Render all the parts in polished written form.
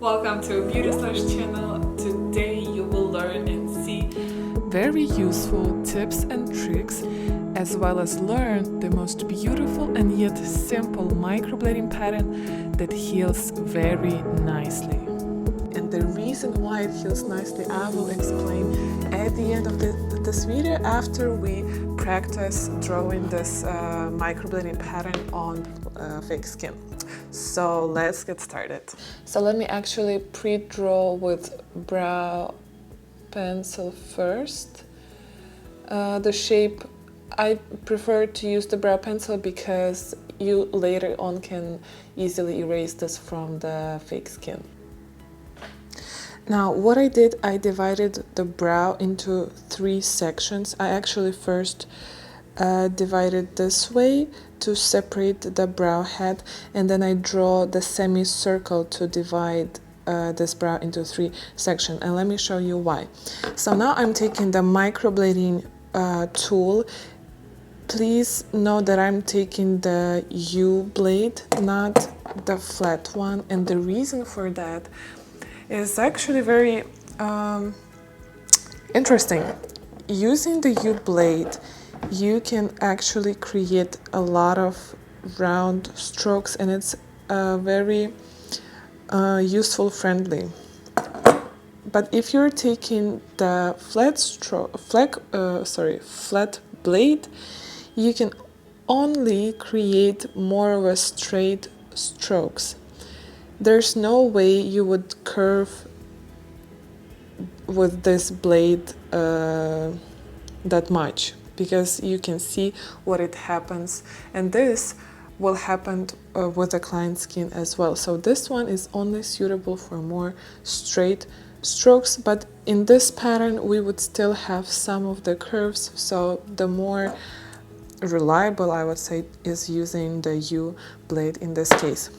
Welcome to Beauty Slash channel. Today you will learn and see very useful tips and tricks, as well as learn the most beautiful and yet simple microblading pattern that heals very nicely. And the reason why it heals nicely I will explain at the end of this video after we practice drawing this microblading pattern on fake skin. So let's get started. So let me actually pre-draw with brow pencil first. The shape, I prefer to use the brow pencil because you later on can easily erase this from the fake skin. Now what I did, I divided the brow into 3 sections. I actually first divided this way to separate the brow head, and then I draw the semicircle to divide this brow into 3 sections, and let me show you why. So now I'm taking the microblading tool. Please note that I'm taking the U blade, not the flat one, and the reason for that is actually very interesting. Using the U blade, you can actually create a lot of round strokes, and it's very useful friendly. But if you're taking the flat blade, you can only create more of a straight strokes. There's no way you would curve with this blade that much, because you can see what it happens, and this will happen with the client skin as well. So this one is only suitable for more straight strokes, but in this pattern we would still have some of the curves, so the more reliable I would say is using the U blade in this case.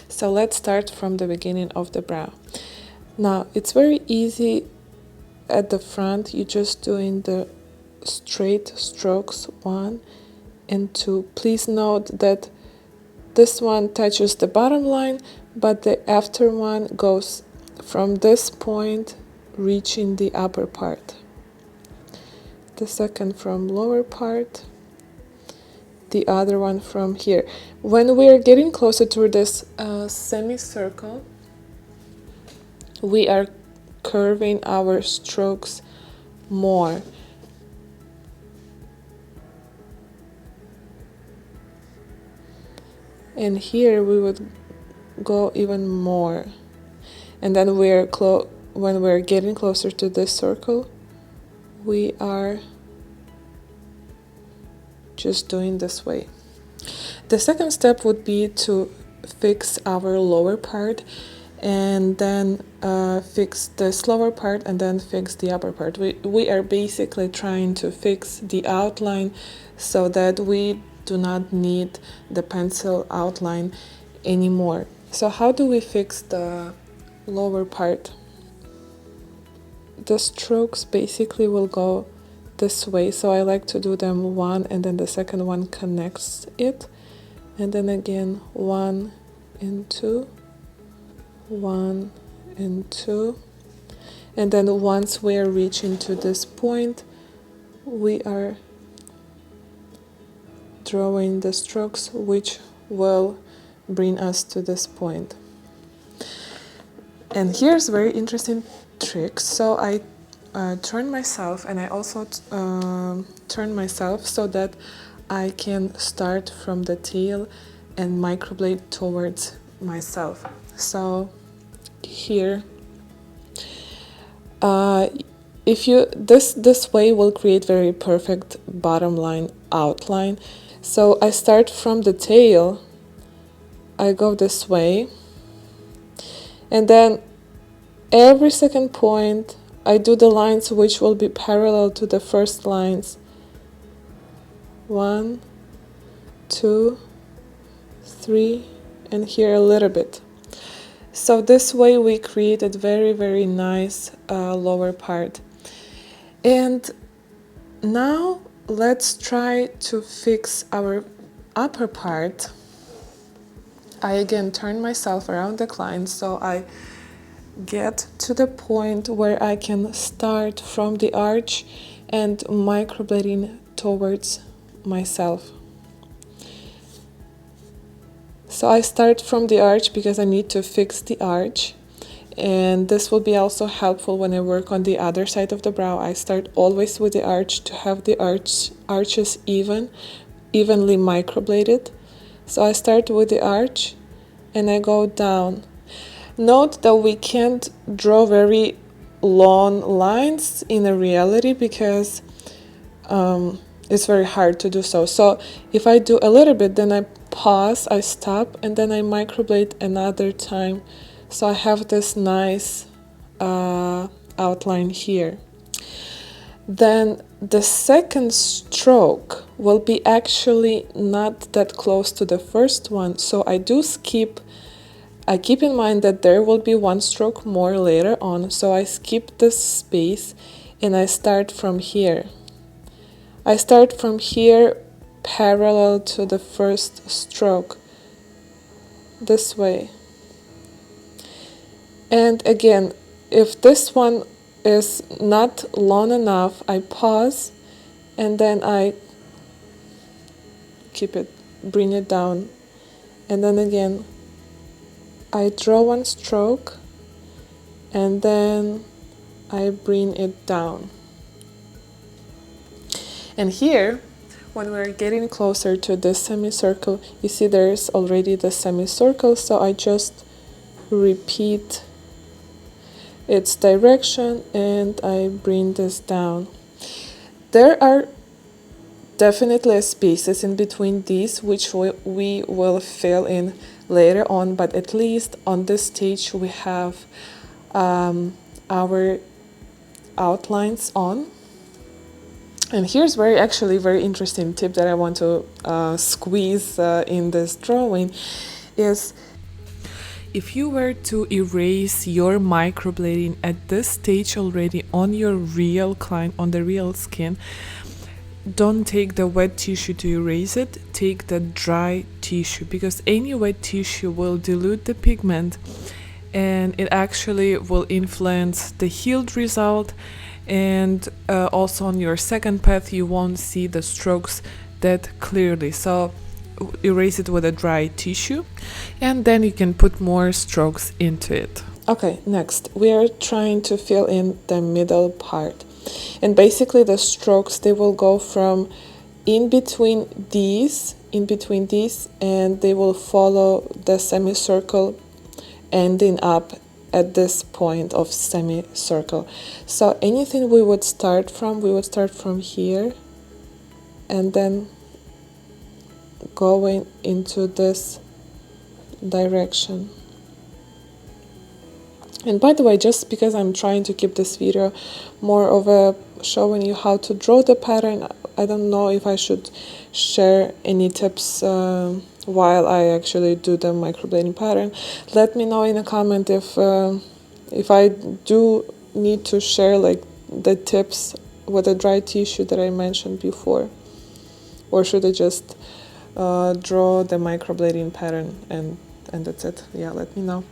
So let's start from the beginning of the brow. Now it's very easy at the front, you're just doing the straight strokes 1 and 2. Please note that this one touches the bottom line, but the after one goes from this point reaching the upper part. The second from lower part, the other one from here. When we're getting closer to this semicircle, we are curving our strokes more. And here we would go even more. And then when we're getting closer to this circle, we are just doing this way. The second step would be to fix our lower part, and then fix this lower part, and then fix the upper part. We are basically trying to fix the outline so that we do not need the pencil outline anymore. So how do we fix the lower part? The strokes basically will go this way, so I like to do them 1 and then the second one connects it, and then again 1 and 2, 1 and 2, and then once we are reaching to this point, we are drawing the strokes which will bring us to this point. And here's very interesting trick. So I turn myself, and I also turn myself so that I can start from the tail and microblade towards myself. So here, if you this way will create very perfect bottom line outline. So I start from the tail, I go this way, and then every second point I do the lines which will be parallel to the first lines. 1, 2, 3, and here a little bit. So this way we created very, very nice lower part. And now let's try to fix our upper part. I again turn myself around the client, so I get to the point where I can start from the arch and microblading towards myself. So I start from the arch because I need to fix the arch, and this will be also helpful when I work on the other side of the brow. I start always with the arch to have the arches evenly microbladed. So I start with the arch and I go down. Note that we can't draw very long lines in a reality because it's very hard to do so. So if I do a little bit, then I pause, I stop, and then I microblade another time. So I have this nice outline here. Then the second stroke will be actually not that close to the first one. So I keep in mind that there will be one stroke more later on. So I skip this space and I start from here. I start from here parallel to the first stroke, this way. And again, if this one is not long enough, I pause and then I bring it down. And then again, I draw one stroke and then I bring it down. And here, when we're getting closer to this semicircle, you see there's already the semicircle, so I just repeat its direction and I bring this down. There are definitely spaces in between these which we will fill in later on, but at least on this stage we have our outlines on. And here's very interesting tip that I want to squeeze in this drawing is, if you were to erase your microblading at this stage already on your real client, on the real skin, don't take the wet tissue to erase it, take the dry tissue, because any wet tissue will dilute the pigment and it actually will influence the healed result. And also on your second path you won't see the strokes that clearly, so erase it with a dry tissue and then you can put more strokes into it. Okay, next we are trying to fill in the middle part, and basically the strokes, they will go from in between these and they will follow the semicircle ending up at this point of semicircle. So anything we would start from here and then going into this direction. And by the way, just because I'm trying to keep this video more of a showing you how to draw the pattern, I don't know if I should share any tips while I actually do the microblading pattern. Let me know in a comment if I do need to share like the tips with the dry tissue that I mentioned before, or should I just draw the microblading pattern and that's it. Yeah, let me know.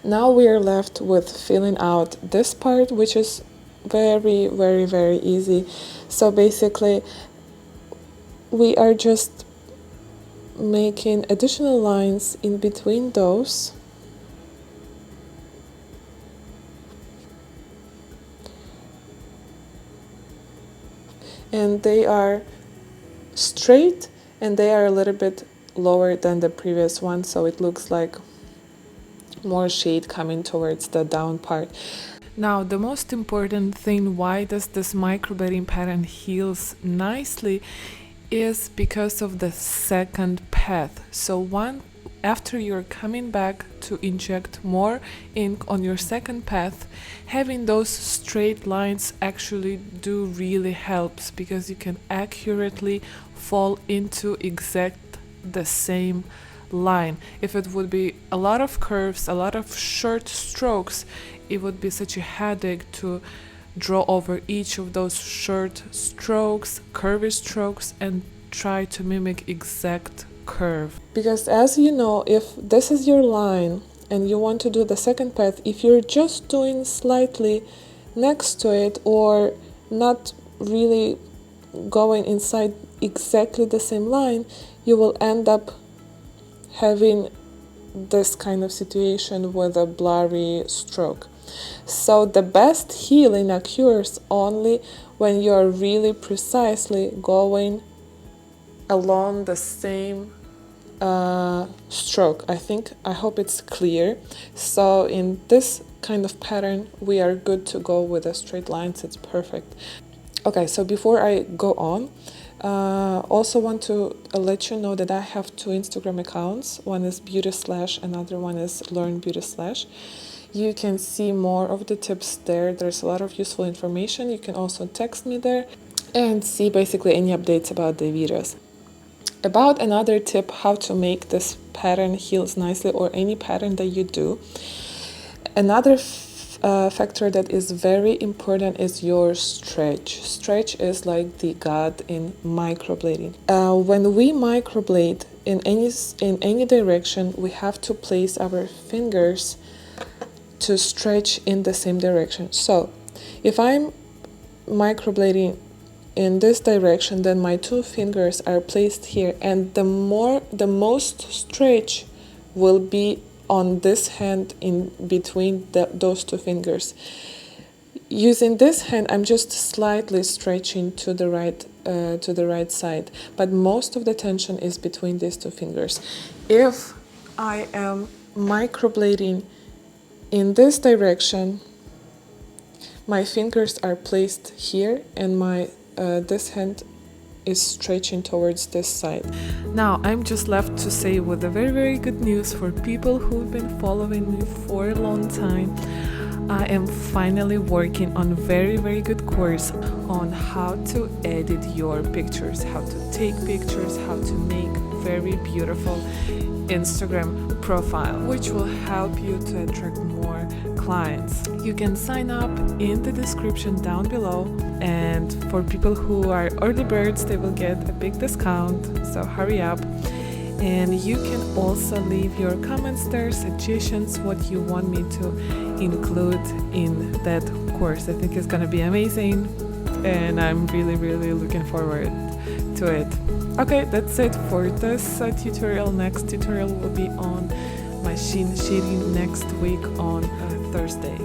Now we are left with filling out this part, which is very, very, very easy. So basically we are just making additional lines in between those, and they are straight and they are a little bit lower than the previous one, so it looks like more shade coming towards the down part. Now the most important thing why does this microblading pattern heals nicely is because of the second path. So after you're coming back to inject more ink on your second path, having those straight lines actually do really helps, because you can accurately fall into exact the same line. If it would be a lot of curves, a lot of short strokes, it would be such a headache to draw over each of those short strokes, curvy strokes, and try to mimic exact curve. Because as you know, if this is your line and you want to do the second path, if you're just doing slightly next to it or not really going inside exactly the same line, you will end up having this kind of situation with a blurry stroke. So the best healing occurs only when you are really precisely going along the same stroke. I hope it's clear. So in this kind of pattern, we are good to go with the straight lines. It's perfect. Okay, so before I go on, also want to let you know that I have 2 Instagram accounts. One is Beauty Slash, another one is Learn Beauty Slash. You can see more of the tips there. There's a lot of useful information. You can also text me there and see basically any updates about the videos. About another tip, how to make this pattern heals nicely, or any pattern that you do. Another factor that is very important is your stretch. Stretch is like the god in microblading. When we microblade in any direction, we have to place our fingers to stretch in the same direction. So if I'm microblading in this direction, then my 2 fingers are placed here, and the most stretch will be on this hand in between those 2 fingers. Using this hand, I'm just slightly stretching to the right side, but most of the tension is between these 2 fingers. If I am microblading in this direction, my fingers are placed here, and my this hand is stretching towards this side. Now, I'm just left to say with a very, very good news for people who've been following me for a long time. I am finally working on a very, very good course on how to edit your pictures, how to take pictures, how to make very beautiful Instagram profile, which will help you to attract more clients. You can sign up in the description down below, and for people who are early birds, they will get a big discount, so hurry up. And you can also leave your comments there, suggestions, what you want me to include in that course. I think it's gonna be amazing, and I'm really, really looking forward to it. Okay, that's it for this tutorial. Next tutorial will be on machine shading next week on Thursday.